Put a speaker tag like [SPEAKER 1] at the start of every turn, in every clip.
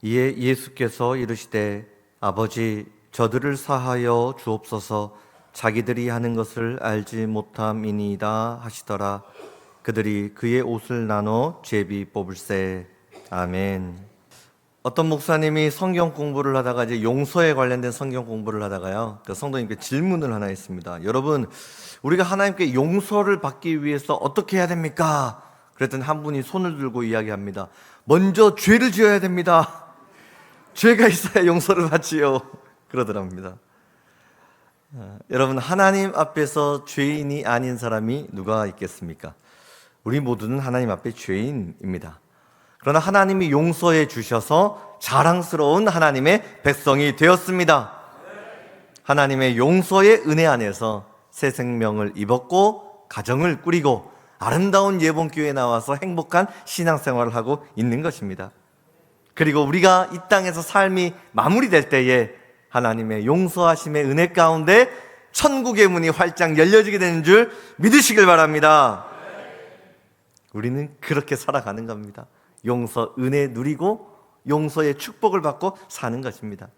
[SPEAKER 1] 이에 예수께서 이르시되 아버지 저들을 사하여 주옵소서 자기들이 하는 것을 알지 못함이니이다 하시더라. 그들이 그의 옷을 나눠 제비 뽑을세. 아멘. 어떤 목사님이 성경 공부를 하다가 이제 용서에 관련된 성경 공부를 하다가요, 그 성도님께 질문을 하나 했습니다. 여러분, 우리가 하나님께 용서를 받기 위해서 어떻게 해야 됩니까? 그랬더니 한 분이 손을 들고 이야기합니다. 먼저 죄를 지어야 됩니다. 죄가 있어야 용서를 받지요. 그러더랍니다. 여러분, 하나님 앞에서 죄인이 아닌 사람이 누가 있겠습니까? 우리 모두는 하나님 앞에 죄인입니다. 그러나 하나님이 용서해 주셔서 자랑스러운 하나님의 백성이 되었습니다. 하나님의 용서의 은혜 안에서 새 생명을 입었고 가정을 꾸리고 아름다운 예봉교회에 나와서 행복한 신앙생활을 하고 있는 것입니다. 그리고 우리가 이 땅에서 삶이 마무리될 때에 하나님의 용서하심의 은혜 가운데 천국의 문이 활짝 열려지게 되는 줄 믿으시길 바랍니다. 우리는 그렇게 살아가는 겁니다. 용서 은혜 누리고 용서의 축복을 받고 사는 것입니다.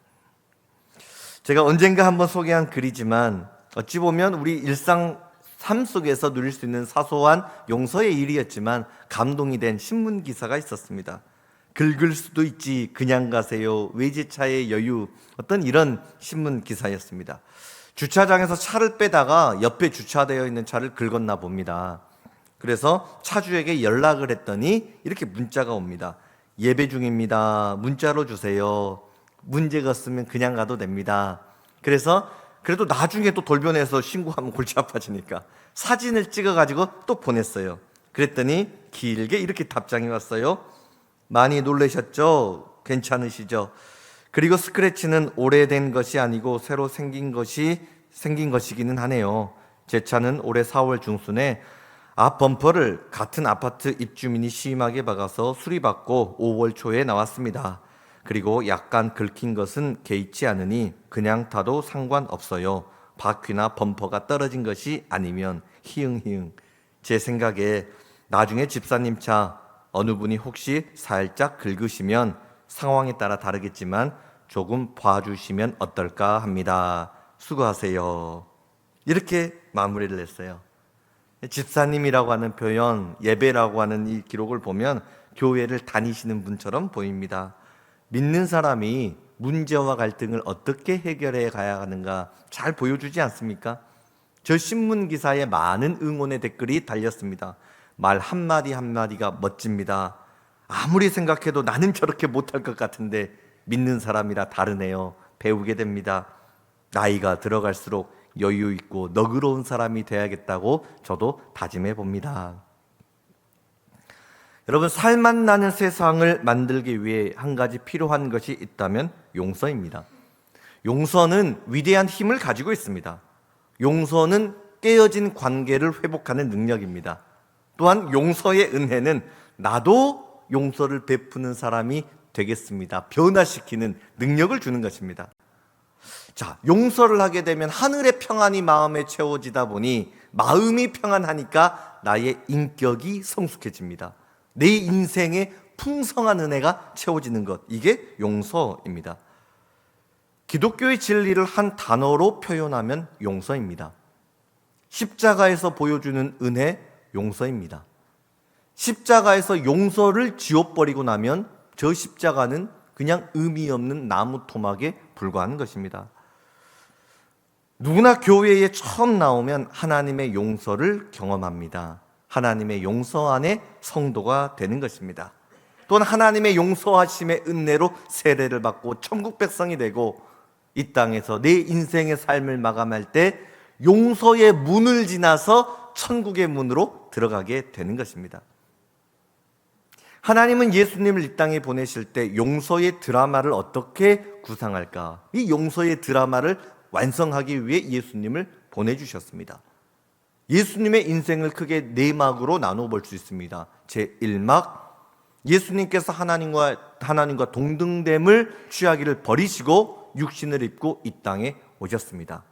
[SPEAKER 1] 제가 언젠가 한번 소개한 글이지만 어찌 보면 우리 일상 삶 속에서 누릴 수 있는 사소한 용서의 일이었지만 감동이 된 신문 기사가 있었습니다. 긁을 수도 있지 그냥 가세요, 외제차의 여유, 어떤 이런 신문 기사였습니다. 주차장에서 차를 빼다가 옆에 주차되어 있는 차를 긁었나 봅니다. 그래서 차주에게 연락을 했더니 이렇게 문자가 옵니다. 예배 중입니다. 문자로 주세요. 문제가 없으면 그냥 가도 됩니다. 그래서 그래도 나중에 또 돌변해서 신고하면 골치 아파지니까 사진을 찍어가지고 또 보냈어요. 그랬더니 길게 이렇게 답장이 왔어요. 많이 놀라셨죠? 괜찮으시죠? 그리고 스크래치는 오래된 것이 아니고 새로 생긴 것이기는 하네요. 제 차는 올해 4월 중순에 앞 범퍼를 같은 아파트 입주민이 심하게 박아서 수리받고 5월 초에 나왔습니다. 그리고 약간 긁힌 것은 개의치 않으니 그냥 타도 상관없어요. 바퀴나 범퍼가 떨어진 것이 아니면 히응히응. 제 생각에 나중에 집사님 차 어느 분이 혹시 살짝 긁으시면 상황에 따라 다르겠지만 조금 봐주시면 어떨까 합니다. 수고하세요. 이렇게 마무리를 했어요. 집사님이라고 하는 표현, 예배라고 하는 이 기록을 보면 교회를 다니시는 분처럼 보입니다. 믿는 사람이 문제와 갈등을 어떻게 해결해 가야 하는가 잘 보여주지 않습니까? 저 신문 기사에 많은 응원의 댓글이 달렸습니다. 말 한마디 한마디가 멋집니다. 아무리 생각해도 나는 저렇게 못할 것 같은데 믿는 사람이라 다르네요. 배우게 됩니다. 나이가 들어갈수록 여유 있고 너그러운 사람이 돼야겠다고 저도 다짐해 봅니다. 여러분, 살맛 나는 세상을 만들기 위해 한 가지 필요한 것이 있다면 용서입니다. 용서는 위대한 힘을 가지고 있습니다. 용서는 깨어진 관계를 회복하는 능력입니다. 또한 용서의 은혜는 나도 용서를 베푸는 사람이 되겠습니다. 변화시키는 능력을 주는 것입니다. 자, 용서를 하게 되면 하늘의 평안이 마음에 채워지다 보니 마음이 평안하니까 나의 인격이 성숙해집니다. 내 인생에 풍성한 은혜가 채워지는 것, 이게 용서입니다. 기독교의 진리를 한 단어로 표현하면 용서입니다. 십자가에서 보여주는 은혜, 용서입니다. 십자가에서 용서를 지워버리고 나면 저 십자가는 그냥 의미 없는 나무 토막에 불과한 것입니다. 누구나 교회에 처음 나오면 하나님의 용서를 경험합니다. 하나님의 용서 안에 성도가 되는 것입니다. 또한 하나님의 용서하심의 은혜로 세례를 받고 천국 백성이 되고 이 땅에서 내 인생의 삶을 마감할 때 용서의 문을 지나서 천국의 문으로 들어가게 되는 것입니다. 하나님은 예수님을 이 땅에 보내실 때 용서의 드라마를 어떻게 구상할까? 이 용서의 드라마를 완성하기 위해 예수님을 보내주셨습니다. 예수님의 인생을 크게 네 막으로 나눠 볼 수 있습니다. 제1막, 예수님께서 하나님과 동등됨을 취하기를 버리시고 육신을 입고 이 땅에 오셨습니다.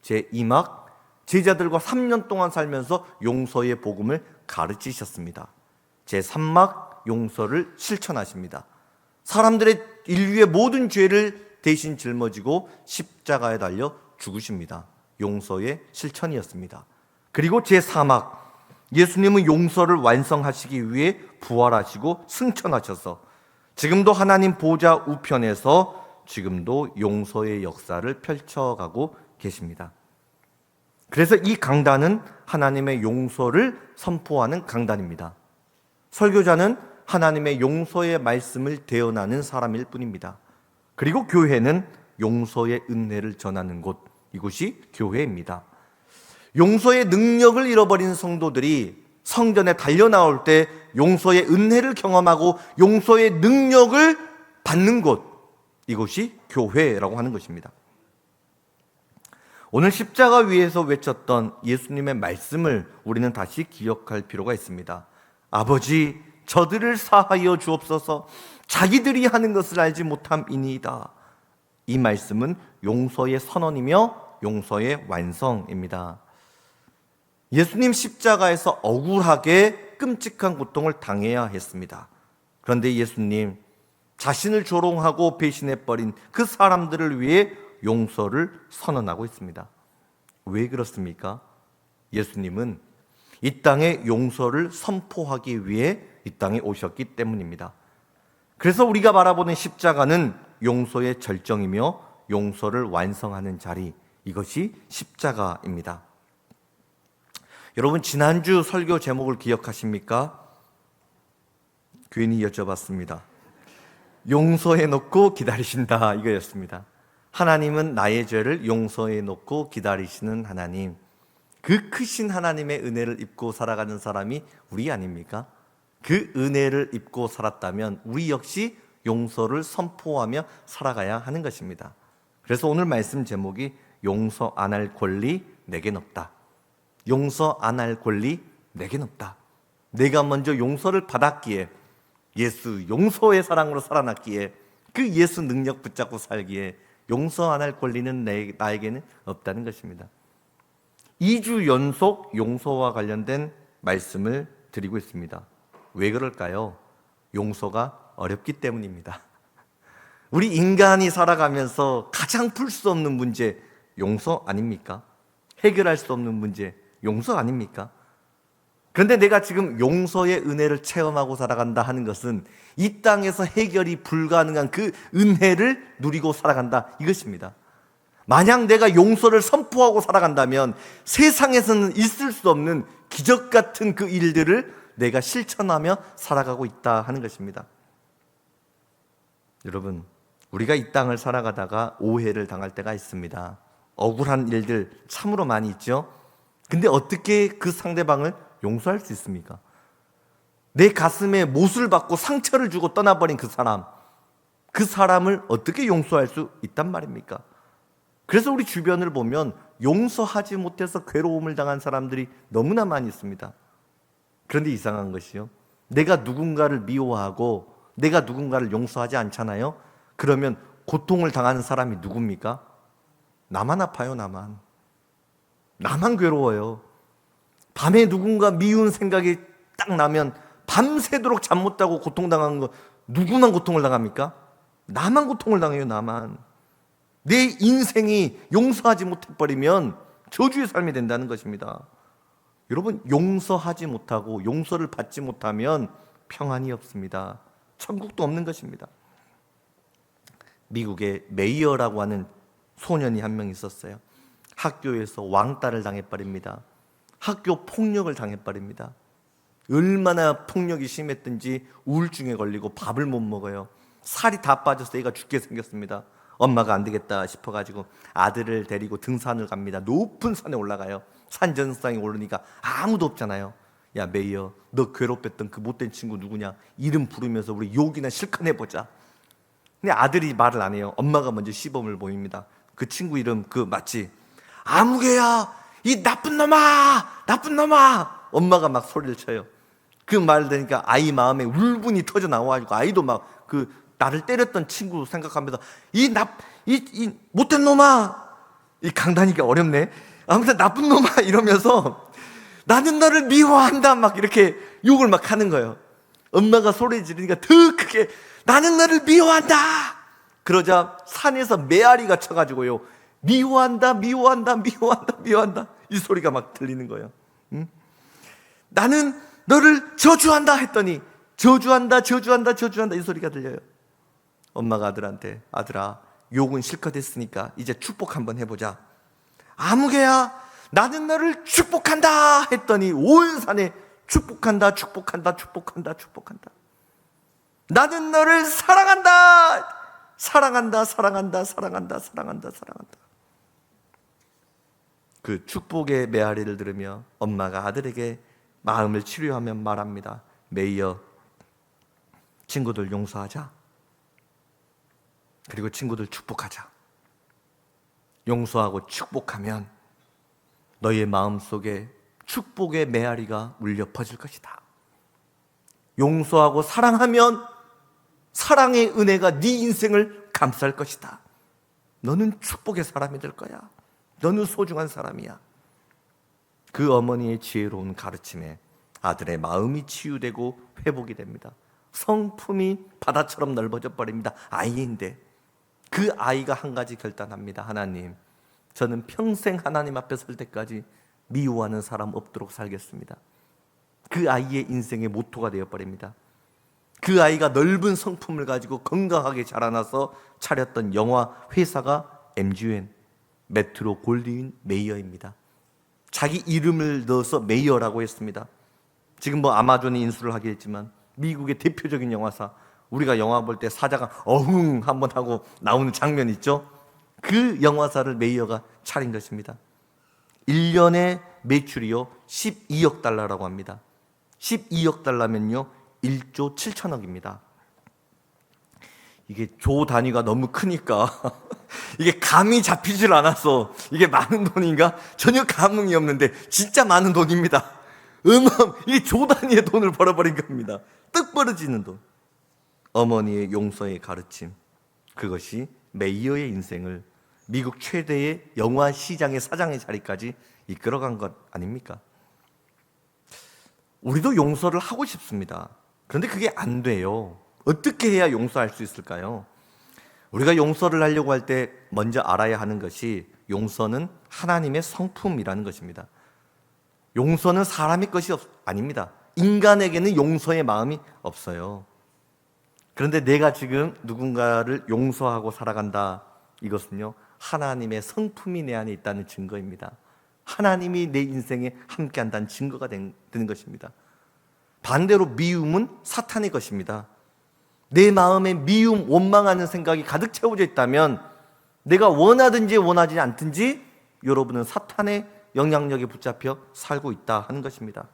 [SPEAKER 1] 제2막, 제자들과 3년 동안 살면서 용서의 복음을 가르치셨습니다. 제3막, 용서를 실천하십니다. 사람들의 인류의 모든 죄를 대신 짊어지고 십자가에 달려 죽으십니다. 용서의 실천이었습니다. 그리고 제3막, 예수님은 용서를 완성하시기 위해 부활하시고 승천하셔서 지금도 하나님 보좌 우편에서 지금도 용서의 역사를 펼쳐가고 계십니다. 그래서 이 강단은 하나님의 용서를 선포하는 강단입니다. 설교자는 하나님의 용서의 말씀을 대언하는 사람일 뿐입니다. 그리고 교회는 용서의 은혜를 전하는 곳, 이곳이 교회입니다. 용서의 능력을 잃어버린 성도들이 성전에 달려나올 때 용서의 은혜를 경험하고 용서의 능력을 받는 곳, 이곳이 교회라고 하는 것입니다. 오늘 십자가 위에서 외쳤던 예수님의 말씀을 우리는 다시 기억할 필요가 있습니다. 아버지, 저들을 사하여 주옵소서. 자기들이 하는 것을 알지 못함이니이다. 이 말씀은 용서의 선언이며 용서의 완성입니다. 예수님 십자가에서 억울하게 끔찍한 고통을 당해야 했습니다. 그런데 예수님 자신을 조롱하고 배신해버린 그 사람들을 위해 용서를 선언하고 있습니다. 왜 그렇습니까? 예수님은 이 땅에 용서를 선포하기 위해 이 땅에 오셨기 때문입니다. 그래서 우리가 바라보는 십자가는 용서의 절정이며 용서를 완성하는 자리, 이것이 십자가입니다. 여러분, 지난주 설교 제목을 기억하십니까? 괜히 여쭤봤습니다. 용서해 놓고 기다리신다, 이거였습니다. 하나님은 나의 죄를 용서해 놓고 기다리시는 하나님, 그 크신 하나님의 은혜를 입고 살아가는 사람이 우리 아닙니까? 그 은혜를 입고 살았다면 우리 역시 용서를 선포하며 살아가야 하는 것입니다. 그래서 오늘 말씀 제목이 용서 안 할 권리 내겐 없다. 용서 안 할 권리 내겐 없다. 내가 먼저 용서를 받았기에, 예수 용서의 사랑으로 살아났기에, 그 예수 능력 붙잡고 살기에 용서 안 할 권리는 나에게는 없다는 것입니다. 2주 연속 용서와 관련된 말씀을 드리고 있습니다. 왜 그럴까요? 용서가 어렵기 때문입니다. 우리 인간이 살아가면서 가장 풀 수 없는 문제, 용서 아닙니까? 해결할 수 없는 문제, 용서 아닙니까? 그런데 내가 지금 용서의 은혜를 체험하고 살아간다 하는 것은 이 땅에서 해결이 불가능한 그 은혜를 누리고 살아간다, 이것입니다. 만약 내가 용서를 선포하고 살아간다면 세상에서는 있을 수 없는 기적 같은 그 일들을 내가 실천하며 살아가고 있다 하는 것입니다. 여러분, 우리가 이 땅을 살아가다가 오해를 당할 때가 있습니다. 억울한 일들 참으로 많이 있죠. 근데 어떻게 그 상대방을 용서할 수 있습니까? 내 가슴에 못을 박고 상처를 주고 떠나버린 그 사람을 어떻게 용서할 수 있단 말입니까? 그래서 우리 주변을 보면 용서하지 못해서 괴로움을 당한 사람들이 너무나 많이 있습니다. 그런데 이상한 것이요, 내가 누군가를 미워하고 내가 누군가를 용서하지 않잖아요. 그러면 고통을 당하는 사람이 누굽니까? 나만 아파요. 나만 괴로워요. 밤에 누군가 미운 생각이 딱 나면 밤새도록 잠 못 자고 고통당하는 거, 누구만 고통을 당합니까? 나만 고통을 당해요. 나만. 내 인생이 용서하지 못해버리면 저주의 삶이 된다는 것입니다. 여러분, 용서하지 못하고 용서를 받지 못하면 평안이 없습니다. 천국도 없는 것입니다. 미국에 메이어라고 하는 소년이 한 명 있었어요. 학교에서 왕따를 당해버립니다. 학교 폭력을 당해버립니다. 얼마나 폭력이 심했든지 우울증에 걸리고 밥을 못 먹어요. 살이 다 빠져서 애가 죽게 생겼습니다. 엄마가 안 되겠다 싶어가지고 아들을 데리고 등산을 갑니다. 높은 산에 올라가요. 산 정상에 오르니까 아무도 없잖아요. 야, 메이어, 너 괴롭혔던 그 못된 친구 누구냐? 이름 부르면서 우리 욕이나 실컷 해보자. 근데 아들이 말을 안 해요. 엄마가 먼저 시범을 보입니다. 그 친구 이름 맞지? 아무개야, 이 나쁜 놈아, 나쁜 놈아. 엄마가 막 소리를 쳐요. 그 말을 들으니까 아이 마음에 울분이 터져 나와가지고 아이도 막 나를 때렸던 친구 생각하면서 이 못된 놈아, 이 강단이가 어렵네. 아무튼 나쁜 놈아 이러면서 나는 너를 미워한다 막 이렇게 욕을 막 하는 거예요. 엄마가 소리 지르니까 더 크게 나는 너를 미워한다. 그러자 산에서 메아리가 쳐가지고요, 미워한다, 미워한다, 미워한다, 미워한다, 이 소리가 막 들리는 거예요. 나는 너를 저주한다 했더니 저주한다, 저주한다, 저주한다, 이 소리가 들려요. 엄마가 아들한테, 아들아, 욕은 실컷 했으니까 이제 축복 한번 해보자. 아무개야, 나는 너를 축복한다 했더니 온 산에 축복한다, 축복한다, 축복한다, 축복한다. 나는 너를 사랑한다, 사랑한다, 사랑한다, 사랑한다, 사랑한다, 사랑한다. 그 축복의 메아리를 들으며 엄마가 아들에게 마음을 치료하며 말합니다. 메이어, 친구들 용서하자. 그리고 친구들 축복하자. 용서하고 축복하면 너의 마음속에 축복의 메아리가 울려 퍼질 것이다. 용서하고 사랑하면 사랑의 은혜가 네 인생을 감쌀 것이다. 너는 축복의 사람이 될 거야. 너는 소중한 사람이야. 그 어머니의 지혜로운 가르침에 아들의 마음이 치유되고 회복이 됩니다. 성품이 바다처럼 넓어져 버립니다. 아이인데 그 아이가 한 가지 결단합니다. 하나님, 저는 평생 하나님 앞에 설 때까지 미워하는 사람 없도록 살겠습니다. 그 아이의 인생의 모토가 되어버립니다. 그 아이가 넓은 성품을 가지고 건강하게 자라나서 차렸던 영화 회사가 MGN, 메트로 골드윈 메이어입니다. 자기 이름을 넣어서 메이어라고 했습니다. 지금 아마존이 인수를 하겠지만 미국의 대표적인 영화사, 우리가 영화 볼 때 사자가 어흥 한번 하고 나오는 장면 있죠? 그 영화사를 메이어가 차린 것입니다. 1년의 매출이요 12억 달러라고 합니다. 12억 달러면요 1조 7천억입니다. 이게 조 단위가 너무 크니까 이게 감이 잡히질 않아서 이게 많은 돈인가? 전혀 감흥이 없는데 진짜 많은 돈입니다. 이게 조 단위의 돈을 벌어버린 겁니다. 떡 벌어지는 돈. 어머니의 용서의 가르침, 그것이 메이어의 인생을 미국 최대의 영화 시장의 사장의 자리까지 이끌어간 것 아닙니까? 우리도 용서를 하고 싶습니다. 그런데 그게 안 돼요. 어떻게 해야 용서할 수 있을까요? 우리가 용서를 하려고 할 때 먼저 알아야 하는 것이 용서는 하나님의 성품이라는 것입니다. 용서는 사람의 것이 아닙니다. 인간에게는 용서의 마음이 없어요. 그런데 내가 지금 누군가를 용서하고 살아간다, 이것은요 하나님의 성품이 내 안에 있다는 증거입니다. 하나님이 내 인생에 함께한다는 증거가 되는 것입니다. 반대로 미움은 사탄의 것입니다. 내 마음에 미움, 원망하는 생각이 가득 채워져 있다면 내가 원하든지 원하지 않든지 여러분은 사탄의 영향력에 붙잡혀 살고 있다 하는 것입니다.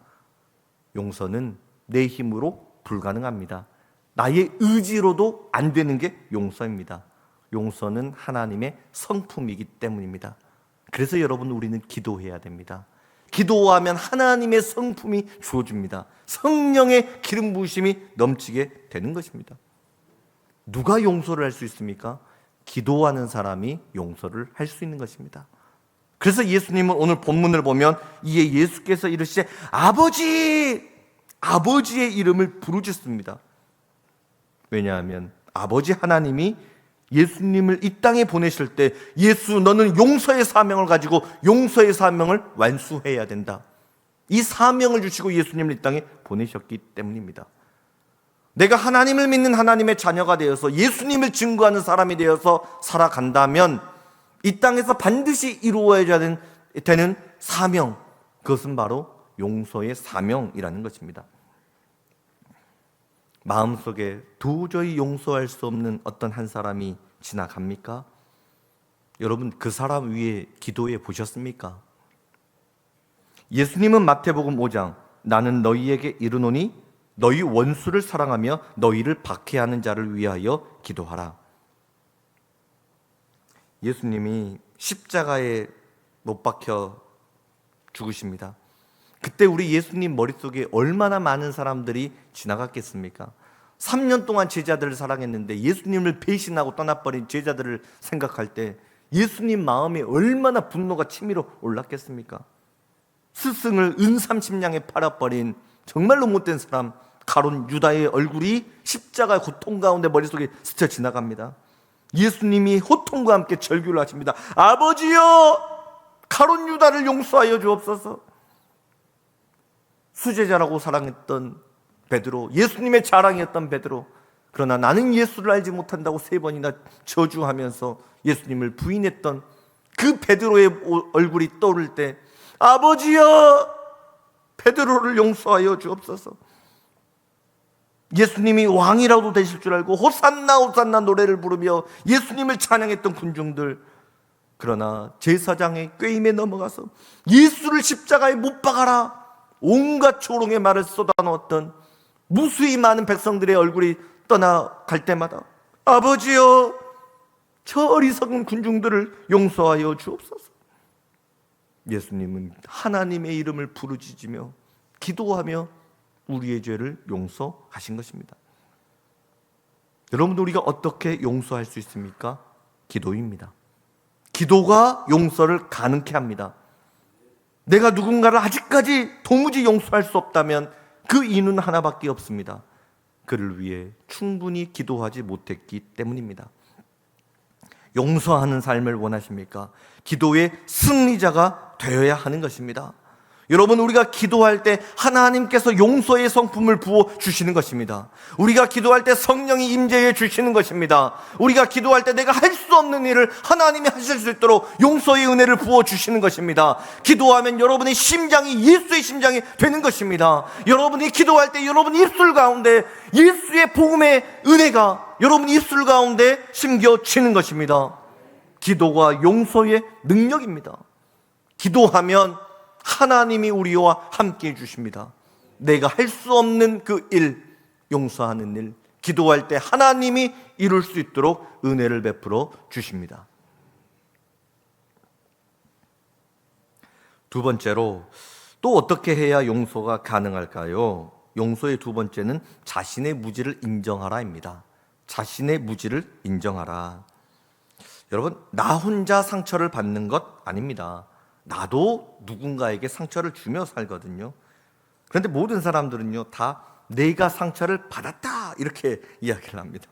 [SPEAKER 1] 용서는 내 힘으로 불가능합니다. 나의 의지로도 안 되는 게 용서입니다. 용서는 하나님의 성품이기 때문입니다. 그래서 여러분, 우리는 기도해야 됩니다. 기도하면 하나님의 성품이 주어집니다. 성령의 기름 부으심이 넘치게 되는 것입니다. 누가 용서를 할 수 있습니까? 기도하는 사람이 용서를 할 수 있는 것입니다. 그래서 예수님은 오늘 본문을 보면 이에 예수께서 이르시되 아버지, 아버지의 이름을 부르짖습니다. 왜냐하면 아버지 하나님이 예수님을 이 땅에 보내실 때 예수, 너는 용서의 사명을 가지고 용서의 사명을 완수해야 된다, 이 사명을 주시고 예수님을 이 땅에 보내셨기 때문입니다. 내가 하나님을 믿는 하나님의 자녀가 되어서 예수님을 증거하는 사람이 되어서 살아간다면 이 땅에서 반드시 이루어야 되는 사명, 그것은 바로 용서의 사명이라는 것입니다. 마음속에 도저히 용서할 수 없는 어떤 한 사람이 지나갑니까? 여러분, 그 사람 위에 기도해 보셨습니까? 예수님은 마태복음 5장 나는 너희에게 이르노니 너희 원수를 사랑하며 너희를 박해하는 자를 위하여 기도하라. 예수님이 십자가에 못 박혀 죽으십니다. 그때 우리 예수님 머릿속에 얼마나 많은 사람들이 지나갔겠습니까? 3년 동안 제자들을 사랑했는데 예수님을 배신하고 떠나버린 제자들을 생각할 때 예수님 마음에 얼마나 분노가 치밀어 올랐겠습니까? 스승을 은삼십냥에 팔아버린 정말로 못된 사람 가룟 유다의 얼굴이 십자가의 고통 가운데 머릿속에 스쳐 지나갑니다. 예수님이 호통과 함께 절규를 하십니다. 아버지여, 가룟 유다를 용서하여 주옵소서. 수제자라고 사랑했던 베드로, 예수님의 자랑이었던 베드로, 그러나 나는 예수를 알지 못한다고 3번이나 저주하면서 예수님을 부인했던 그 베드로의 얼굴이 떠오를 때, 아버지여, 베드로를 용서하여 주옵소서. 예수님이 왕이라도 되실 줄 알고 호산나 호산나 노래를 부르며 예수님을 찬양했던 군중들, 그러나 제사장의 꾀임에 넘어가서 예수를 십자가에 못 박아라, 온갖 조롱의 말을 쏟아놓았던 무수히 많은 백성들의 얼굴이 떠나갈 때마다 아버지여, 저 어리석은 군중들을 용서하여 주옵소서. 예수님은 하나님의 이름을 부르짖으며 기도하며 우리의 죄를 용서하신 것입니다. 여러분, 우리가 어떻게 용서할 수 있습니까? 기도입니다. 기도가 용서를 가능케 합니다. 내가 누군가를 아직까지 도무지 용서할 수 없다면 그 이유는 하나밖에 없습니다. 그를 위해 충분히 기도하지 못했기 때문입니다. 용서하는 삶을 원하십니까? 기도의 승리자가 되어야 하는 것입니다. 여러분, 우리가 기도할 때 하나님께서 용서의 성품을 부어 주시는 것입니다. 우리가 기도할 때 성령이 임재해 주시는 것입니다. 우리가 기도할 때 내가 할 수 없는 일을 하나님이 하실 수 있도록 용서의 은혜를 부어 주시는 것입니다. 기도하면 여러분의 심장이 예수의 심장이 되는 것입니다. 여러분이 기도할 때 여러분 입술 가운데 예수의 복음의 은혜가 여러분 입술 가운데 심겨지는 것입니다. 기도가 용서의 능력입니다. 기도하면 하나님이 우리와 함께 해주십니다. 내가 할 수 없는 그 일, 용서하는 일, 기도할 때 하나님이 이룰 수 있도록 은혜를 베풀어 주십니다. 두 번째로, 또 어떻게 해야 용서가 가능할까요? 용서의 두 번째는 자신의 무지를 인정하라입니다. 자신의 무지를 인정하라. 여러분, 나 혼자 상처를 받는 것 아닙니다. 나도 누군가에게 상처를 주며 살거든요. 그런데 모든 사람들은요, 다 내가 상처를 받았다 이렇게 이야기를 합니다.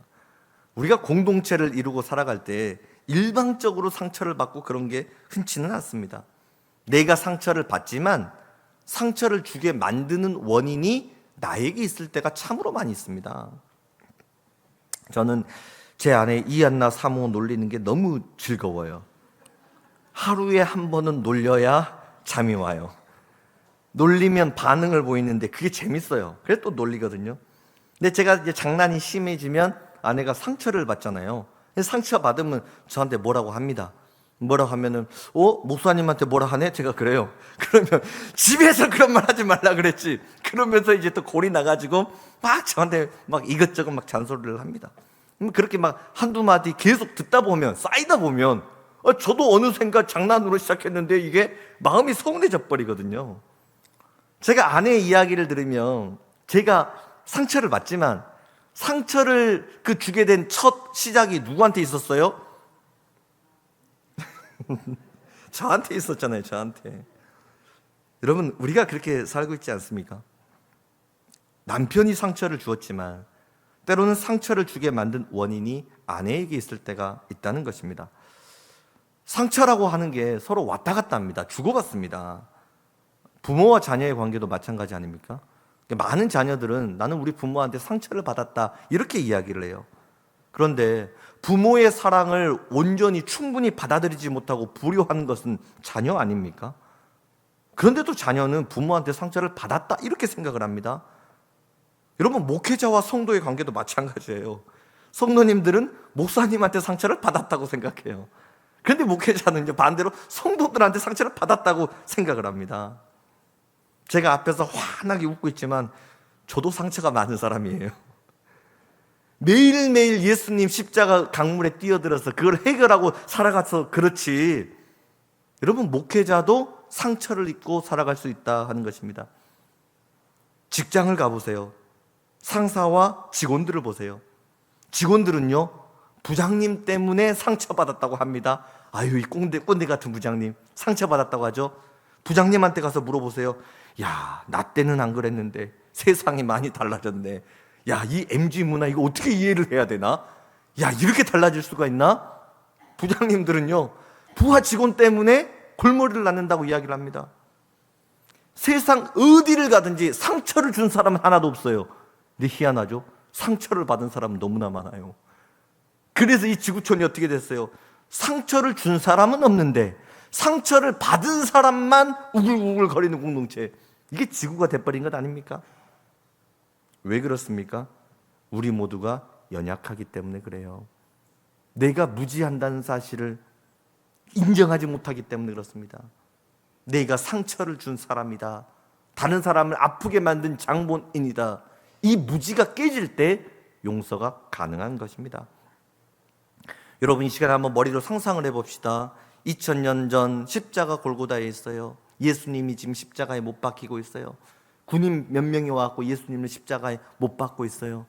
[SPEAKER 1] 우리가 공동체를 이루고 살아갈 때 일방적으로 상처를 받고 그런 게 흔치는 않습니다. 내가 상처를 받지만 상처를 주게 만드는 원인이 나에게 있을 때가 참으로 많이 있습니다. 저는 제 아내 이한나 사모 놀리는 게 너무 즐거워요. 하루에 한 번은 놀려야 잠이 와요. 놀리면 반응을 보이는데 그게 재밌어요. 그래서 또 놀리거든요. 근데 제가 이제 장난이 심해지면 아내가 상처를 받잖아요. 상처 받으면 저한테 뭐라고 합니다. 뭐라고 하면은 목사님한테 뭐라 하네? 제가 그래요. 그러면 집에서 그런 말 하지 말라 그랬지. 그러면서 이제 또 골이 나가지고 막 저한테 막 이것저것 막 잔소리를 합니다. 그렇게 막 한두 마디 계속 듣다 보면, 쌓이다 보면 저도 어느샌가 장난으로 시작했는데 이게 마음이 서운해져 버리거든요. 제가 아내의 이야기를 들으면 제가 상처를 받지만 상처를 주게 된 첫 시작이 누구한테 있었어요? 저한테 있었잖아요. 저한테. 여러분, 우리가 그렇게 살고 있지 않습니까? 남편이 상처를 주었지만 때로는 상처를 주게 만든 원인이 아내에게 있을 때가 있다는 것입니다. 상처라고 하는 게 서로 왔다 갔다 합니다. 주고받습니다. 부모와 자녀의 관계도 마찬가지 아닙니까? 많은 자녀들은 나는 우리 부모한테 상처를 받았다 이렇게 이야기를 해요. 그런데 부모의 사랑을 온전히 충분히 받아들이지 못하고 불효하는 것은 자녀 아닙니까? 그런데도 자녀는 부모한테 상처를 받았다 이렇게 생각을 합니다. 여러분, 목회자와 성도의 관계도 마찬가지예요. 성도님들은 목사님한테 상처를 받았다고 생각해요. 그런데 목회자는요, 반대로 성도들한테 상처를 받았다고 생각을 합니다. 제가 앞에서 환하게 웃고 있지만 저도 상처가 많은 사람이에요. 매일매일 예수님 십자가 강물에 뛰어들어서 그걸 해결하고 살아가서 그렇지, 여러분, 목회자도 상처를 입고 살아갈 수 있다 하는 것입니다. 직장을 가보세요. 상사와 직원들을 보세요. 직원들은요, 부장님 때문에 상처받았다고 합니다. 아유, 이 꼰대 같은 부장님 상처받았다고 하죠. 부장님한테 가서 물어보세요. 야, 나 때는 안 그랬는데 세상이 많이 달라졌네. 야, 이 MG 문화 이거 어떻게 이해를 해야 되나? 야, 이렇게 달라질 수가 있나? 부장님들은요, 부하 직원 때문에 골머리를 낳는다고 이야기를 합니다. 세상 어디를 가든지 상처를 준 사람은 하나도 없어요. 근데 희한하죠? 상처를 받은 사람은 너무나 많아요. 그래서 이 지구촌이 어떻게 됐어요? 상처를 준 사람은 없는데 상처를 받은 사람만 우글우글 거리는 공동체. 이게 지구가 돼버린 것 아닙니까? 왜 그렇습니까? 우리 모두가 연약하기 때문에 그래요. 내가 무지한다는 사실을 인정하지 못하기 때문에 그렇습니다. 내가 상처를 준 사람이다. 다른 사람을 아프게 만든 장본인이다. 이 무지가 깨질 때 용서가 가능한 것입니다. 여러분, 이 시간에 한번 머리로 상상을 해봅시다. 2000년 전 십자가 골고다에 있어요. 예수님이 지금 십자가에 못 박히고 있어요. 군인 몇 명이 와서 예수님을 십자가에 못 박고 있어요.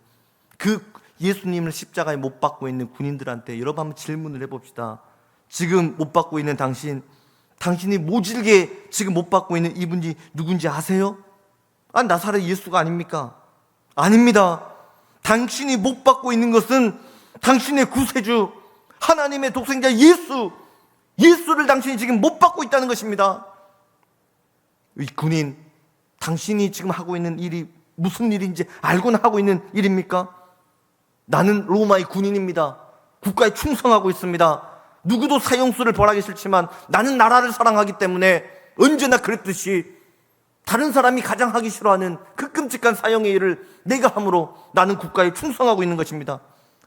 [SPEAKER 1] 그 예수님을 십자가에 못 박고 있는 군인들한테 여러분 한번 질문을 해봅시다. 지금 못 박고 있는 당신이 모질게 지금 못 박고 있는 이분이 누군지 아세요? 아, 나사렛 예수가 아닙니까? 아닙니다. 당신이 못 박고 있는 것은 당신의 구세주 하나님의 독생자 예수를 당신이 지금 못 받고 있다는 것입니다. 이 군인, 당신이 지금 하고 있는 일이 무슨 일인지 알고는 하고 있는 일입니까? 나는 로마의 군인입니다. 국가에 충성하고 있습니다. 누구도 사형수를 벌하기 싫지만 나는 나라를 사랑하기 때문에 언제나 그랬듯이 다른 사람이 가장 하기 싫어하는 그 끔찍한 사형의 일을 내가 함으로 나는 국가에 충성하고 있는 것입니다.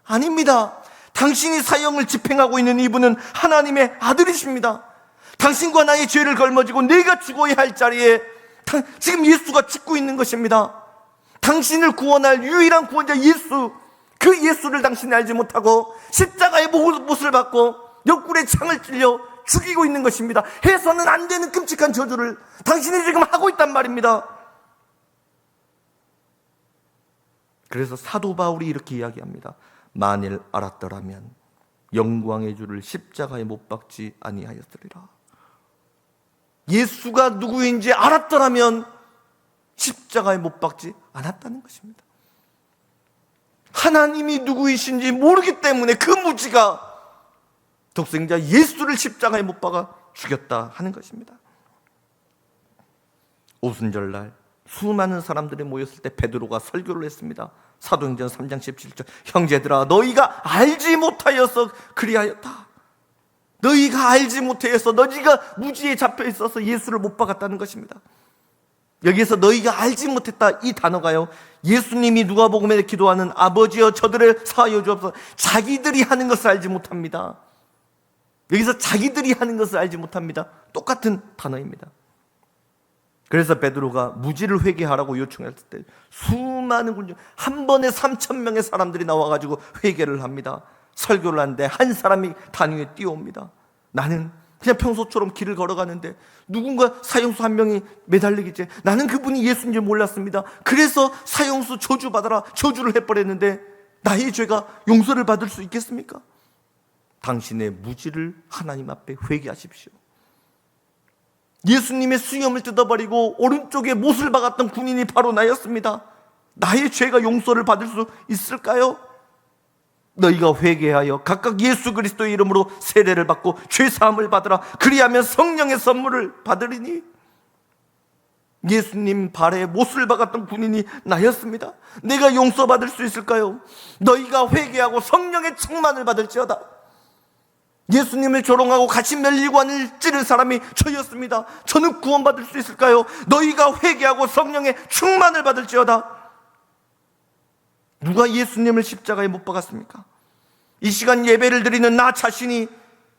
[SPEAKER 1] 아닙니다. 당신이 사형을 집행하고 있는 이분은 하나님의 아들이십니다. 당신과 나의 죄를 걸머지고 내가 죽어야 할 자리에 지금 예수가 짓고 있는 것입니다. 당신을 구원할 유일한 구원자 예수, 그 예수를 당신이 알지 못하고 십자가의 못을 받고 옆구리에 창을 찔려 죽이고 있는 것입니다. 해서는 안 되는 끔찍한 저주를 당신이 지금 하고 있단 말입니다. 그래서 사도 바울이 이렇게 이야기합니다. 만일 알았더라면 영광의 주를 십자가에 못 박지 아니하였으리라. 예수가 누구인지 알았더라면 십자가에 못 박지 않았다는 것입니다. 하나님이 누구이신지 모르기 때문에 그 무지가 독생자 예수를 십자가에 못 박아 죽였다 하는 것입니다. 오순절날 수많은 사람들이 모였을 때 베드로가 설교를 했습니다. 사도행전 3장 17절, 형제들아 너희가 알지 못하여서 그리하였다. 너희가 알지 못하여서 너희가 무지에 잡혀 있어서 예수를 못 박았다는 것입니다. 여기에서 너희가 알지 못했다 이 단어가요, 예수님이 누가복음에 기도하는 아버지여 저들을 사하여 주옵소서, 자기들이 하는 것을 알지 못합니다. 여기서 자기들이 하는 것을 알지 못합니다. 똑같은 단어입니다. 그래서 베드로가 무지를 회개하라고 요청했을 때 수많은 군중, 한 번에 3,000명의 사람들이 나와가지고 회개를 합니다. 설교를 하는데 한 사람이 단 위에 뛰어옵니다. 나는 그냥 평소처럼 길을 걸어가는데 누군가 사형수 한 명이 매달리겠지. 나는 그분이 예수인 줄 몰랐습니다. 그래서 사형수 저주받아라 저주를 해버렸는데 나의 죄가 용서를 받을 수 있겠습니까? 당신의 무지를 하나님 앞에 회개하십시오. 예수님의 수염을 뜯어버리고 오른쪽에 못을 박았던 군인이 바로 나였습니다. 나의 죄가 용서를 받을 수 있을까요? 너희가 회개하여 각각 예수 그리스도의 이름으로 세례를 받고 죄사함을 받으라. 그리하면 성령의 선물을 받으리니. 예수님 발에 못을 박았던 군인이 나였습니다. 내가 용서받을 수 있을까요? 너희가 회개하고 성령의 충만을 받을지어다. 예수님을 조롱하고 같이 멸리관을 찌른 사람이 저였습니다. 저는 구원받을 수 있을까요? 너희가 회개하고 성령의 충만을 받을지어다. 누가 예수님을 십자가에 못 박았습니까? 이 시간 예배를 드리는 나 자신이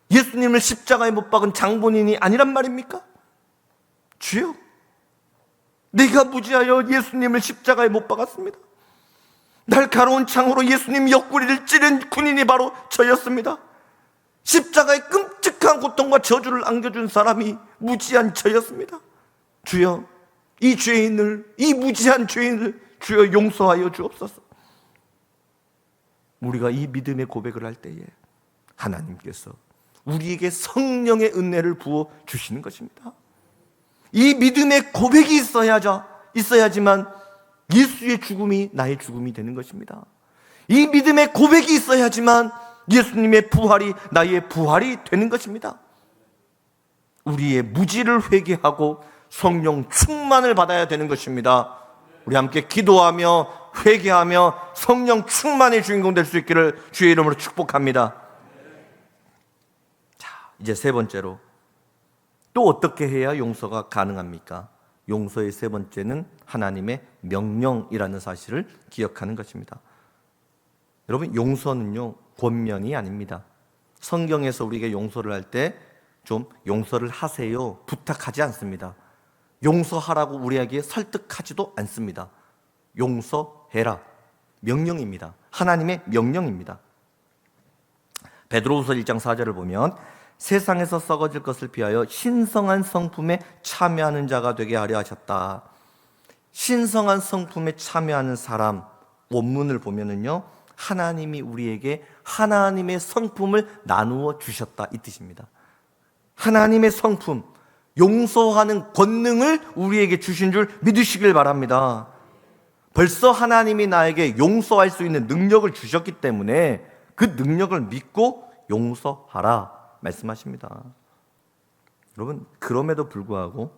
[SPEAKER 1] 예수님을 십자가에 못 박은 장본인이 아니란 말입니까? 주여, 내가 무지하여 예수님을 십자가에 못 박았습니다. 날카로운 창으로 예수님 옆구리를 찌른 군인이 바로 저였습니다. 십자가의 끔찍한 고통과 저주를 안겨준 사람이 무지한 저였습니다. 주여, 이 죄인을, 이 무지한 죄인을 주여 용서하여 주옵소서. 우리가 이 믿음의 고백을 할 때에 하나님께서 우리에게 성령의 은혜를 부어 주시는 것입니다. 이 믿음의 고백이 있어야지만 예수의 죽음이 나의 죽음이 되는 것입니다. 이 믿음의 고백이 있어야지만 예수님의 부활이 나의 부활이 되는 것입니다. 우리의 무지를 회개하고 성령 충만을 받아야 되는 것입니다. 우리 함께 기도하며 회개하며 성령 충만의 주인공 될 수 있기를 주의 이름으로 축복합니다. 자, 이제 세 번째로 또 어떻게 해야 용서가 가능합니까? 용서의 세 번째는 하나님의 명령이라는 사실을 기억하는 것입니다. 여러분, 용서는요 권면이 아닙니다. 성경에서 우리에게 용서를 할 때 좀 용서를 하세요 부탁하지 않습니다. 용서하라고 우리에게 설득하지도 않습니다. 용서해라, 명령입니다. 하나님의 명령입니다. 베드로후서 1장 4절을 보면 세상에서 썩어질 것을 피하여 신성한 성품에 참여하는 자가 되게 하려 하셨다. 신성한 성품에 참여하는 사람, 원문을 보면은요 하나님이 우리에게 하나님의 성품을 나누어 주셨다, 이 뜻입니다. 하나님의 성품, 용서하는 권능을 우리에게 주신 줄 믿으시길 바랍니다. 벌써 하나님이 나에게 용서할 수 있는 능력을 주셨기 때문에 그 능력을 믿고 용서하라 말씀하십니다. 여러분, 그럼에도 불구하고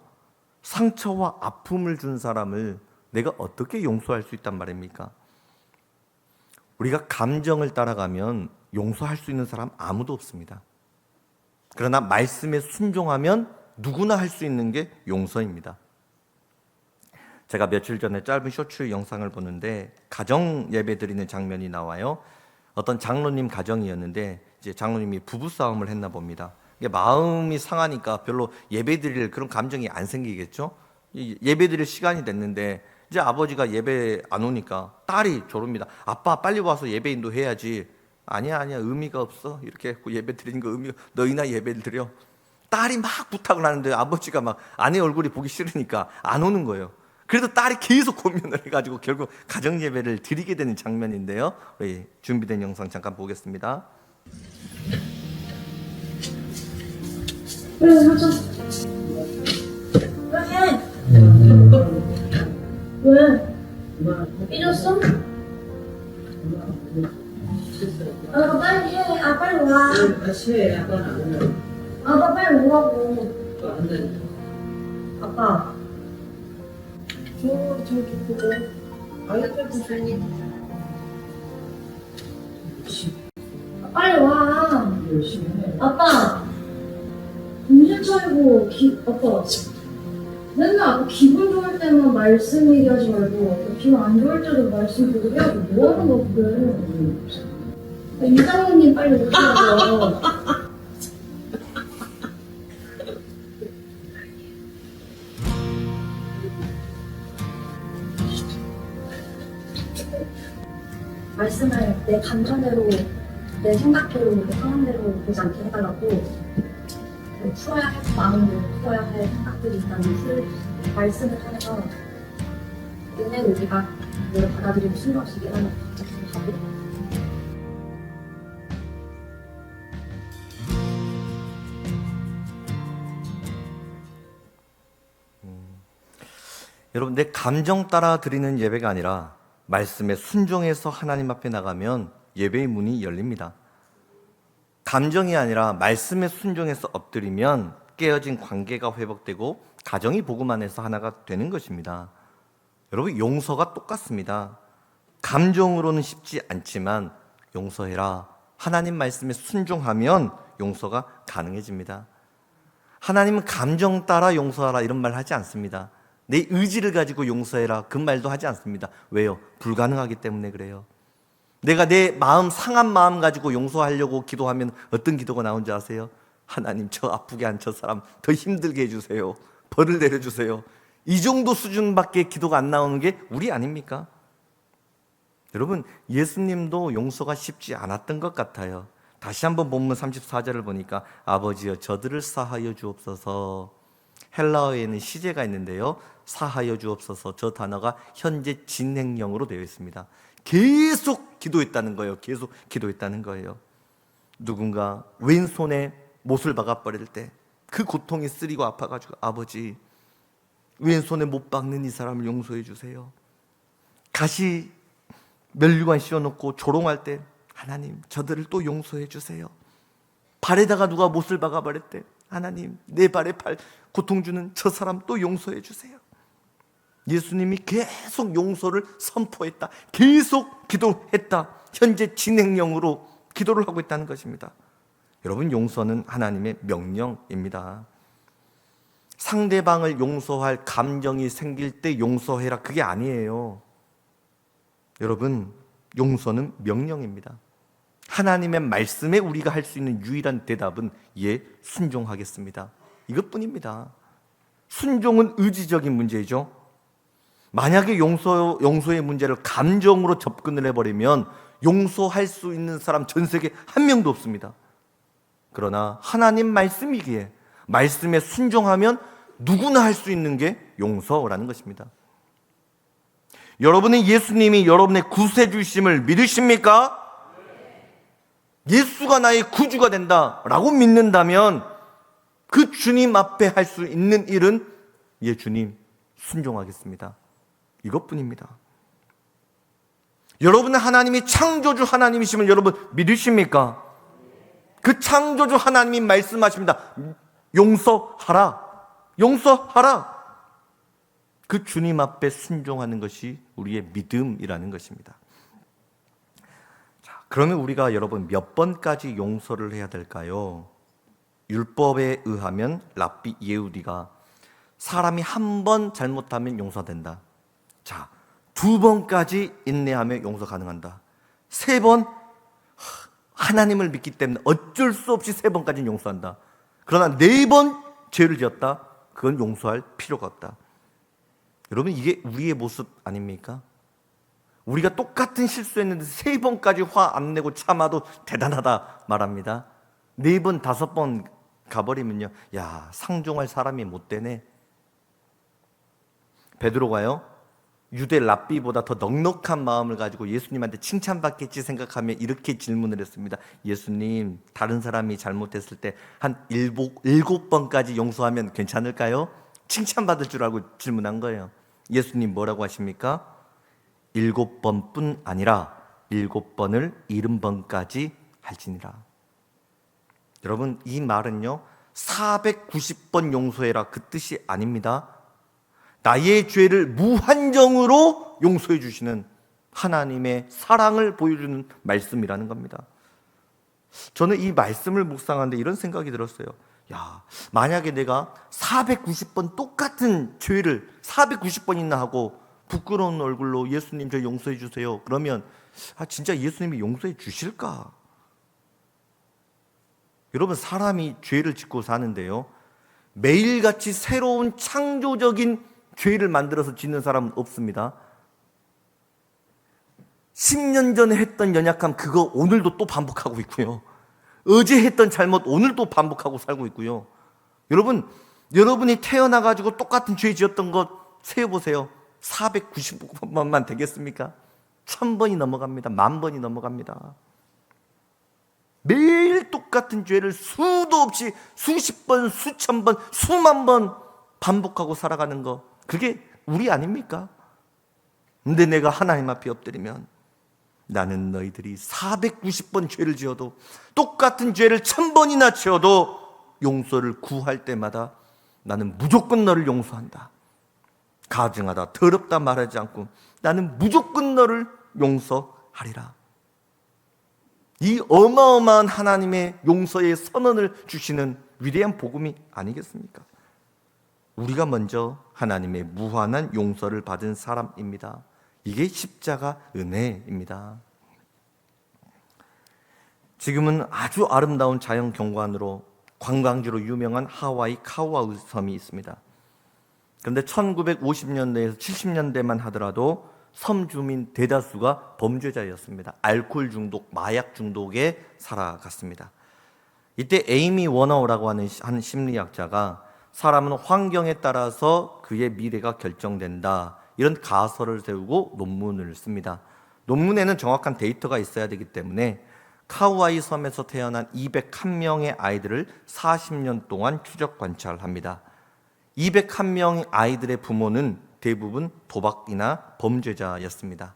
[SPEAKER 1] 상처와 아픔을 준 사람을 내가 어떻게 용서할 수 있단 말입니까? 우리가 감정을 따라가면 용서할 수 있는 사람 아무도 없습니다. 그러나 말씀에 순종하면 누구나 할 수 있는 게 용서입니다. 제가 며칠 전에 짧은 쇼츠 영상을 보는데 가정 예배 드리는 장면이 나와요. 어떤 장로님 가정이었는데 이제 장로님이 부부싸움을 했나 봅니다. 이게 마음이 상하니까 별로 예배 드릴 그런 감정이 안 생기겠죠. 예배 드릴 시간이 됐는데 이제 아버지가 예배 안 오니까 딸이 조릅니다. 아빠 빨리 와서 예배 인도해야지. 아니야 의미가 없어. 이렇게 예배 드리는 거 의미, 너희나 예배를 드려. 딸이 막 부탁을 하는데 아버지가 막 아내 얼굴이 보기 싫으니까 안 오는 거예요. 그래도 딸이 계속 고민을 해가지고 결국 가정 예배를 드리게 되는 장면인데요. 우리 준비된 영상 잠깐 보겠습니다.
[SPEAKER 2] 그래, 하자. 왜? 삐졌어? 아, 빨리 해. 아, 빨리 와.
[SPEAKER 3] 같이 해. 아빠는 안 해.
[SPEAKER 2] 아빠 빨리 오라고.
[SPEAKER 3] 안 돼.
[SPEAKER 2] 아빠. 저기 보고.
[SPEAKER 3] 아이들 무슨
[SPEAKER 2] 아, 빨리 와.
[SPEAKER 3] 열심히 해.
[SPEAKER 2] 아빠. 정신 차리고, 아빠. 맨날 아빠 기분 좋을 때만 말씀 얘기하지 말고, 아빠 기분 안 좋을 때도 말씀 계속 해야지. 뭐 하는 거야, 그래. 아, 이장모님 빨리 오시라고. 말씀을 내 감정대로, 내 생각대로, 내 상황대로 보지 않게 해달라고. 풀어야 할 마음으로 풀어야 할 생각들이 있다는 말씀을 하면서 은혜로 우리가 이걸 받아들이고 순종할 수 있게 하는 것같습니다.
[SPEAKER 1] 여러분, 내 감정 따라 드리는 예배가 아니라 말씀에 순종해서 하나님 앞에 나가면 예배의 문이 열립니다. 감정이 아니라 말씀에 순종해서 엎드리면 깨어진 관계가 회복되고 가정이 복음 안에서 하나가 되는 것입니다. 여러분, 용서가 똑같습니다. 감정으로는 쉽지 않지만 용서해라, 하나님 말씀에 순종하면 용서가 가능해집니다. 하나님은 감정 따라 용서하라 이런 말 하지 않습니다. 내 의지를 가지고 용서해라 그 말도 하지 않습니다. 왜요? 불가능하기 때문에 그래요. 내가 내 마음, 상한 마음 가지고 용서하려고 기도하면 어떤 기도가 나온지 아세요? 하나님, 저 아프게 한 저 사람 더 힘들게 해주세요. 벌을 내려주세요. 이 정도 수준밖에 기도가 안 나오는 게 우리 아닙니까? 여러분, 예수님도 용서가 쉽지 않았던 것 같아요. 다시 한번 본문 34절을 보니까 아버지여 저들을 사하여 주옵소서. 헬라어에는 시제가 있는데요, 사하여 주옵소서, 저 단어가 현재 진행형으로 되어 있습니다. 계속 기도했다는 거예요. 계속 기도했다는 거예요. 누군가 왼손에 못을 박아버릴 때 그 고통이 쓰리고 아파가지고 아버지, 왼손에 못 박는 이 사람을 용서해 주세요. 가시 면류관 씌워놓고 조롱할 때 하나님 저들을 또 용서해 주세요. 발에다가 누가 못을 박아버렸대. 하나님 내 발에 고통 주는 저 사람 또 용서해 주세요. 예수님이 계속 용서를 선포했다. 계속 기도했다. 현재 진행형으로 기도를 하고 있다는 것입니다. 여러분, 용서는 하나님의 명령입니다. 상대방을 용서할 감정이 생길 때 용서해라, 그게 아니에요. 여러분, 용서는 명령입니다. 하나님의 말씀에 우리가 할 수 있는 유일한 대답은 예, 순종하겠습니다. 이것뿐입니다. 순종은 의지적인 문제죠. 만약에 용서의 문제를 감정으로 접근을 해버리면 용서할 수 있는 사람 전 세계 한 명도 없습니다. 그러나 하나님 말씀이기에 말씀에 순종하면 누구나 할 수 있는 게 용서라는 것입니다. 여러분은 예수님이 여러분의 구세주심을 믿으십니까? 예수가 나의 구주가 된다라고 믿는다면 그 주님 앞에 할 수 있는 일은 예, 주님 순종하겠습니다. 이것뿐입니다. 여러분은 하나님이 창조주 하나님이심을 여러분 믿으십니까? 그 창조주 하나님이 말씀하십니다. 용서하라. 용서하라. 그 주님 앞에 순종하는 것이 우리의 믿음이라는 것입니다. 자, 그러면 우리가 여러분 몇 번까지 용서를 해야 될까요? 율법에 의하면 랍비 예후디가 사람이 한 번 잘못하면 용서된다. 자, 2번까지 인내하며 용서 가능한다. 3번, 하나님을 믿기 때문에 어쩔 수 없이 3번까지는 용서한다. 그러나 4번 죄를 지었다. 그건 용서할 필요가 없다. 여러분, 이게 우리의 모습 아닙니까? 우리가 똑같은 실수했는데 3번까지 화 안 내고 참아도 대단하다 말합니다. 4번, 5번 가버리면요, 야, 상종할 사람이 못 되네. 베드로가요, 유대 랍비보다 더 넉넉한 마음을 가지고 예수님한테 칭찬받겠지 생각하며 이렇게 질문을 했습니다. 예수님, 다른 사람이 잘못했을 때 한 7번까지 용서하면 괜찮을까요? 칭찬받을 줄 알고 질문한 거예요. 예수님 뭐라고 하십니까? 7번뿐 아니라 7번을 70번까지 할지니라. 여러분, 이 말은요 490번 용서해라 그 뜻이 아닙니다. 나의 죄를 무한정으로 용서해 주시는 하나님의 사랑을 보여주는 말씀이라는 겁니다. 저는 이 말씀을 묵상하는데 이런 생각이 들었어요. 야, 만약에 내가 490번 똑같은 죄를 490번이나 하고 부끄러운 얼굴로 예수님 저 용서해 주세요. 그러면 진짜 예수님이 용서해 주실까? 여러분, 사람이 죄를 짓고 사는데요, 매일같이 새로운 창조적인 죄를 만들어서 짓는 사람은 없습니다. 10년 전에 했던 연약함 그거 오늘도 또 반복하고 있고요. 어제 했던 잘못 오늘도 반복하고 살고 있고요. 여러분이 태어나가지고 똑같은 죄 지었던 것 세어보세요. 490번만 되겠습니까? 1000번이 넘어갑니다. 10,000번이 넘어갑니다. 매일 똑같은 죄를 수도 없이 수십 번, 수천 번, 수만 번 반복하고 살아가는 거, 그게 우리 아닙니까? 근데 내가 하나님 앞에 엎드리면 나는 너희들이 490번 죄를 지어도 똑같은 죄를 1000번이나 지어도 용서를 구할 때마다 나는 무조건 너를 용서한다. 가증하다, 더럽다 말하지 않고 나는 무조건 너를 용서하리라. 이 어마어마한 하나님의 용서의 선언을 주시는 위대한 복음이 아니겠습니까? 우리가 먼저 하나님의 무한한 용서를 받은 사람입니다. 이게 십자가 은혜입니다. 지금은 아주 아름다운 자연 경관으로 관광지로 유명한 하와이 카우아우 섬이 있습니다. 그런데 1950년대에서 70년대만 하더라도 섬 주민 대다수가 범죄자였습니다. 알코올 중독, 마약 중독에 살아갔습니다. 이때 에이미 워너라고 하는 한 심리학자가 사람은 환경에 따라서 그의 미래가 결정된다, 이런 가설을 세우고 논문을 씁니다. 논문에는 정확한 데이터가 있어야 되기 때문에 카우아이 섬에서 태어난 201명의 아이들을 40년 동안 추적 관찰합니다. 201명의 아이들의 부모는 대부분 도박이나 범죄자였습니다.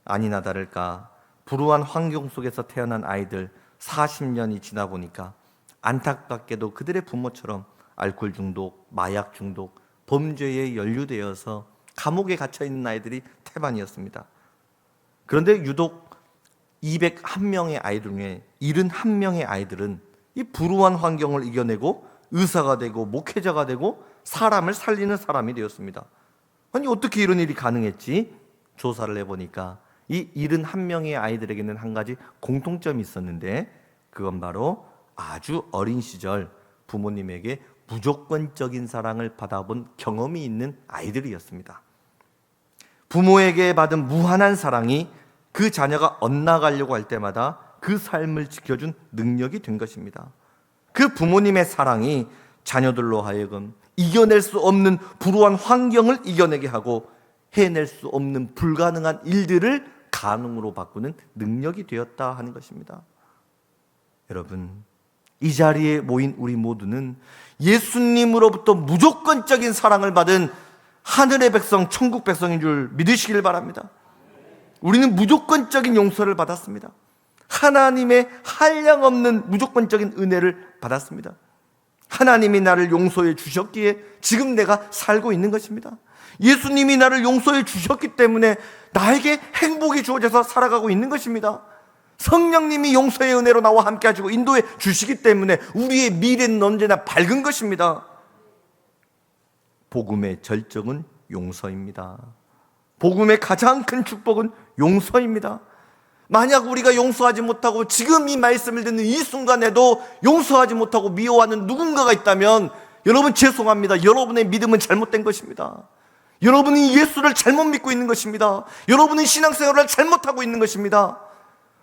[SPEAKER 1] 아니나 다를까 불우한 환경 속에서 태어난 아이들 40년이 지나 보니까 안타깝게도 그들의 부모처럼 알코올 중독, 마약 중독, 범죄에 연루되어서 감옥에 갇혀 있는 아이들이 태반이었습니다. 그런데 유독 201명의 아이들 중에 71명의 아이들은 이 불우한 환경을 이겨내고 의사가 되고 목회자가 되고 사람을 살리는 사람이 되었습니다. 아니 어떻게 이런 일이 가능했지? 조사를 해보니까 이 71명의 아이들에게는 한 가지 공통점이 있었는데 그건 바로 아주 어린 시절 부모님에게 무조건적인 사랑을 받아본 경험이 있는 아이들이었습니다. 부모에게 받은 무한한 사랑이 그 자녀가 엇나가려고 할 때마다 그 삶을 지켜준 능력이 된 것입니다. 그 부모님의 사랑이 자녀들로 하여금 이겨낼 수 없는 불우한 환경을 이겨내게 하고 해낼 수 없는 불가능한 일들을 가능으로 바꾸는 능력이 되었다 하는 것입니다. 여러분, 이 자리에 모인 우리 모두는 예수님으로부터 무조건적인 사랑을 받은 하늘의 백성, 천국 백성인 줄 믿으시길 바랍니다. 우리는 무조건적인 용서를 받았습니다. 하나님의 한량없는 무조건적인 은혜를 받았습니다. 하나님이 나를 용서해 주셨기에 지금 내가 살고 있는 것입니다. 예수님이 나를 용서해 주셨기 때문에 나에게 행복이 주어져서 살아가고 있는 것입니다. 성령님이 용서의 은혜로 나와 함께 하시고 인도해 주시기 때문에 우리의 미래는 언제나 밝은 것입니다. 복음의 절정은 용서입니다. 복음의 가장 큰 축복은 용서입니다. 만약 우리가 용서하지 못하고 지금 이 말씀을 듣는 이 순간에도 용서하지 못하고 미워하는 누군가가 있다면 여러분 죄송합니다. 여러분의 믿음은 잘못된 것입니다. 여러분이 예수를 잘못 믿고 있는 것입니다. 여러분은 신앙생활을 잘못하고 있는 것입니다.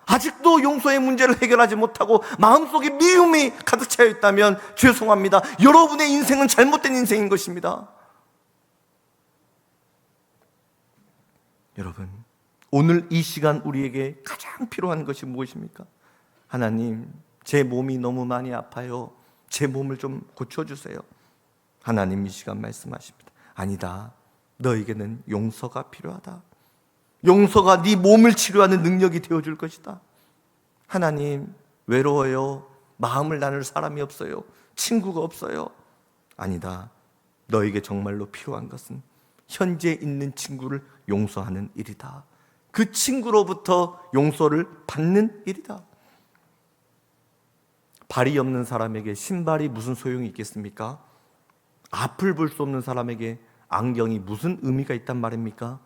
[SPEAKER 1] 아직도 용서의 문제를 해결하지 못하고 마음속에 미움이 가득 차여 있다면 죄송합니다. 여러분의 인생은 잘못된 인생인 것입니다. 여러분, 오늘 이 시간 우리에게 가장 필요한 것이 무엇입니까? 하나님, 제 몸이 너무 많이 아파요. 제 몸을 좀 고쳐주세요. 하나님 이 시간 말씀하십니다. 아니다. 너에게는 용서가 필요하다. 용서가 네 몸을 치료하는 능력이 되어줄 것이다. 하나님, 외로워요. 마음을 나눌 사람이 없어요. 친구가 없어요. 아니다. 너에게 정말로 필요한 것은 현재 있는 친구를 용서하는 일이다. 그 친구로부터 용서를 받는 일이다. 발이 없는 사람에게 신발이 무슨 소용이 있겠습니까? 앞을 볼 수 없는 사람에게 안경이 무슨 의미가 있단 말입니까?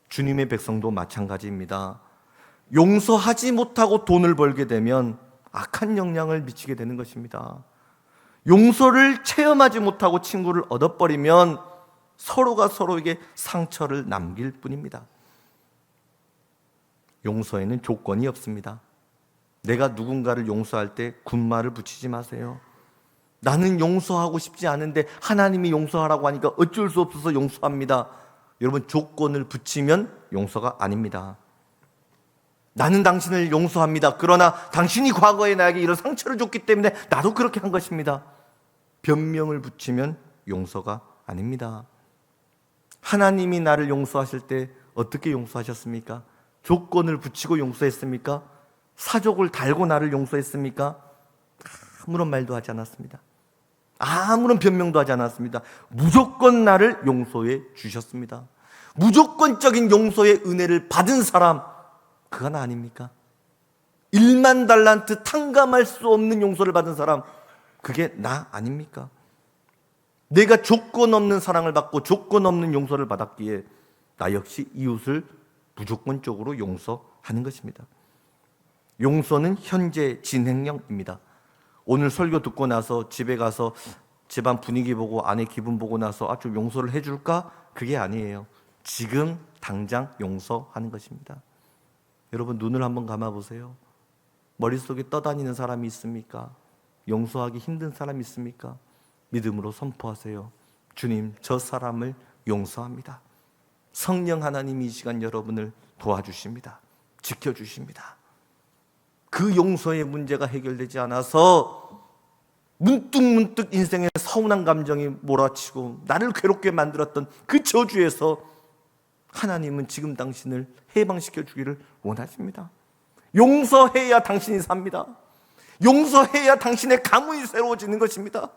[SPEAKER 1] 주님의 백성도 마찬가지입니다. 용서하지 못하고 돈을 벌게 되면 악한 영향을 미치게 되는 것입니다. 용서를 체험하지 못하고 친구를 얻어버리면 서로가 서로에게 상처를 남길 뿐입니다. 용서에는 조건이 없습니다. 내가 누군가를 용서할 때 군말을 붙이지 마세요. 나는 용서하고 싶지 않은데 하나님이 용서하라고 하니까 어쩔 수 없어서 용서합니다. 여러분, 조건을 붙이면 용서가 아닙니다. 나는 당신을 용서합니다. 그러나 당신이 과거에 나에게 이런 상처를 줬기 때문에 나도 그렇게 한 것입니다. 변명을 붙이면 용서가 아닙니다. 하나님이 나를 용서하실 때 어떻게 용서하셨습니까? 조건을 붙이고 용서했습니까? 사족을 달고 나를 용서했습니까? 아무런 말도 하지 않았습니다. 아무런 변명도 하지 않았습니다. 무조건 나를 용서해 주셨습니다. 무조건적인 용서의 은혜를 받은 사람, 그가 나 아닙니까? 1만 달란트 탕감할 수 없는 용서를 받은 사람, 그게 나 아닙니까? 내가 조건 없는 사랑을 받고 조건 없는 용서를 받았기에 나 역시 이웃을 무조건적으로 용서하는 것입니다. 용서는 현재 진행형입니다. 오늘 설교 듣고 나서 집에 가서 집안 분위기 보고 아내 기분 보고 나서 좀 용서를 해줄까? 그게 아니에요. 지금 당장 용서하는 것입니다. 여러분, 눈을 한번 감아보세요. 머릿속에 떠다니는 사람이 있습니까? 용서하기 힘든 사람이 있습니까? 믿음으로 선포하세요. 주님, 저 사람을 용서합니다. 성령 하나님이 이 시간 여러분을 도와주십니다. 지켜주십니다. 그 용서의 문제가 해결되지 않아서 문득문득 인생에 서운한 감정이 몰아치고 나를 괴롭게 만들었던 그 저주에서 하나님은 지금 당신을 해방시켜 주기를 원하십니다. 용서해야 당신이 삽니다. 용서해야 당신의 가문이 새로워지는 것입니다.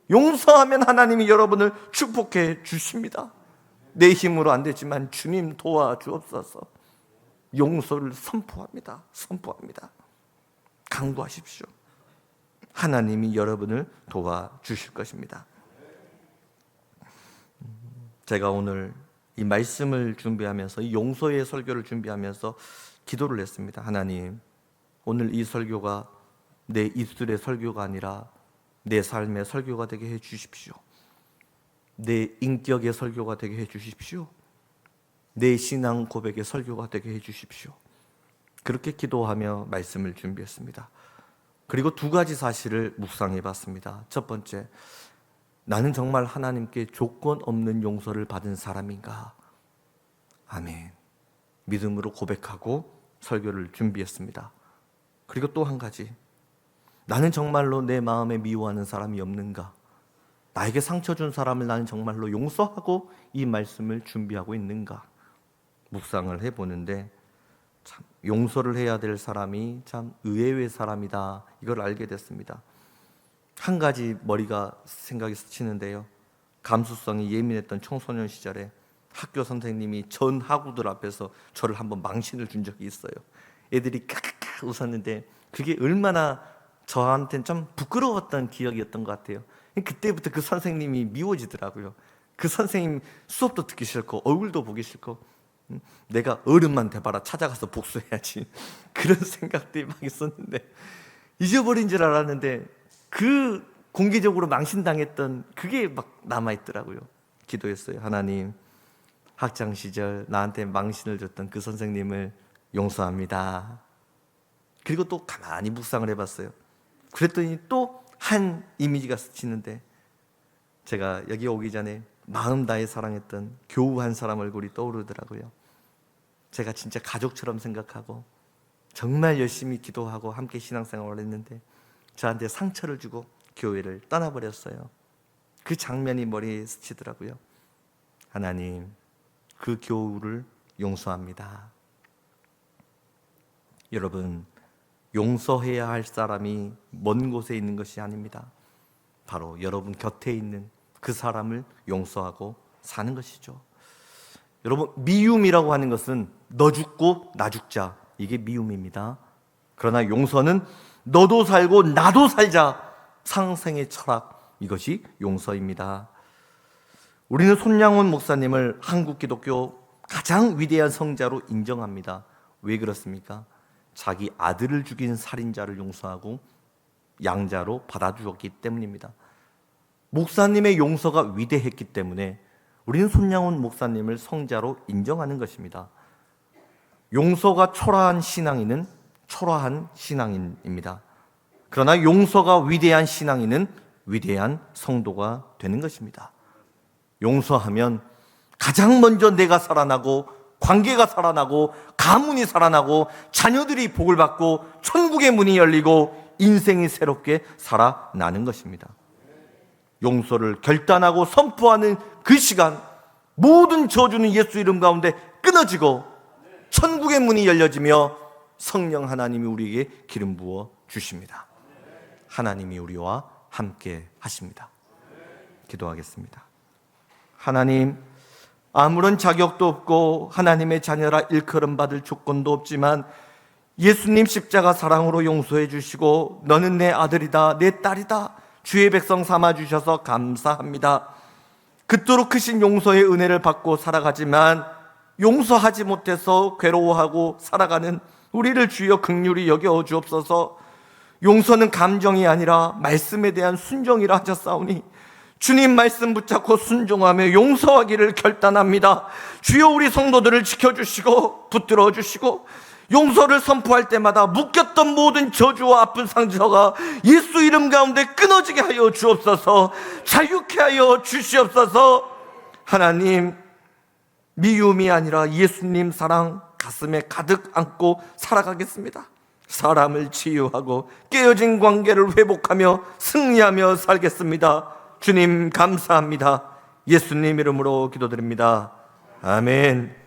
[SPEAKER 1] 용서하면 하나님이 여러분을 축복해 주십니다. 내 힘으로 안 되지만 주님 도와주옵소서. 용서를 선포합니다. 선포합니다. 강구하십시오. 하나님이 여러분을 도와주실 것입니다. 제가 오늘 이 말씀을 준비하면서, 이 용서의 설교를 준비하면서 기도를 했습니다. 하나님, 오늘 이 설교가 내 입술의 설교가 아니라 내 삶의 설교가 되게 해 주십시오. 내 인격의 설교가 되게 해 주십시오. 내 신앙 고백의 설교가 되게 해 주십시오. 그렇게 기도하며 말씀을 준비했습니다. 그리고 두 가지 사실을 묵상해 봤습니다. 첫 번째, 나는 정말 하나님께 조건 없는 용서를 받은 사람인가? 아멘. 믿음으로 고백하고 설교를 준비했습니다. 그리고 또 한 가지, 나는 정말로 내 마음에 미워하는 사람이 없는가? 나에게 상처 준 사람을 나는 정말로 용서하고 이 말씀을 준비하고 있는가? 묵상을 해보는데 참 용서를 해야 될 사람이 참 의외의 사람이다, 이걸 알게 됐습니다. 한 가지 머리가 생각이 스치는데요, 감수성이 예민했던 청소년 시절에 학교 선생님이 전 학우들 앞에서 저를 한번 망신을 준 적이 있어요. 애들이 까까까 웃었는데 그게 얼마나 저한테는 좀 부끄러웠던 기억이었던 것 같아요. 그때부터 그 선생님이 미워지더라고요. 그 선생님 수업도 듣기 싫고 얼굴도 보기 싫고, 내가 어른만 돼봐라 찾아가서 복수해야지, 그런 생각들이 막 있었는데, 잊어버린 줄 알았는데 그 공개적으로 망신당했던 그게 막 남아있더라고요. 기도했어요. 하나님, 학창시절 나한테 망신을 줬던 그 선생님을 용서합니다. 그리고 또 가만히 묵상을 해봤어요. 그랬더니 또 한 이미지가 스치는데, 제가 여기 오기 전에 마음 다해 사랑했던 교우 한 사람 얼굴이 떠오르더라고요. 제가 진짜 가족처럼 생각하고 정말 열심히 기도하고 함께 신앙생활을 했는데 저한테 상처를 주고 교회를 떠나버렸어요. 그 장면이 머리에 스치더라고요. 하나님, 그 교우를 용서합니다. 여러분, 용서해야 할 사람이 먼 곳에 있는 것이 아닙니다. 바로 여러분 곁에 있는 그 사람을 용서하고 사는 것이죠. 여러분, 미움이라고 하는 것은 너 죽고 나 죽자, 이게 미움입니다. 그러나 용서는 너도 살고 나도 살자, 상생의 철학, 이것이 용서입니다. 우리는 손양원 목사님을 한국 기독교 가장 위대한 성자로 인정합니다. 왜 그렇습니까? 자기 아들을 죽인 살인자를 용서하고 양자로 받아주었기 때문입니다. 목사님의 용서가 위대했기 때문에 우리는 손양원 목사님을 성자로 인정하는 것입니다. 용서가 초라한 신앙인은 초라한 신앙인입니다. 그러나 용서가 위대한 신앙인은 위대한 성도가 되는 것입니다. 용서하면 가장 먼저 내가 살아나고 관계가 살아나고 가문이 살아나고 자녀들이 복을 받고 천국의 문이 열리고 인생이 새롭게 살아나는 것입니다. 용서를 결단하고 선포하는 그 시간, 모든 저주는 예수 이름 가운데 끊어지고 천국의 문이 열려지며 성령 하나님이 우리에게 기름 부어 주십니다. 하나님이 우리와 함께 하십니다. 기도하겠습니다. 하나님, 아무런 자격도 없고 하나님의 자녀라 일컬음 받을 조건도 없지만 예수님 십자가 사랑으로 용서해 주시고 너는 내 아들이다, 내 딸이다, 주의 백성 삼아 주셔서 감사합니다. 그토록 크신 용서의 은혜를 받고 살아가지만 용서하지 못해서 괴로워하고 살아가는 우리를 주여 긍휼히 여겨 주옵소서. 용서는 감정이 아니라 말씀에 대한 순종이라 하셨사오니 주님 말씀 붙잡고 순종하며 용서하기를 결단합니다. 주여, 우리 성도들을 지켜주시고 붙들어 주시고 용서를 선포할 때마다 묶였던 모든 저주와 아픈 상처가 예수 이름 가운데 끊어지게 하여 주옵소서. 자유케 하여 주시옵소서. 하나님, 미움이 아니라 예수님 사랑 가슴에 가득 안고 살아가겠습니다. 사람을 치유하고 깨어진 관계를 회복하며 승리하며 살겠습니다. 주님 감사합니다. 예수님 이름으로 기도드립니다. 아멘.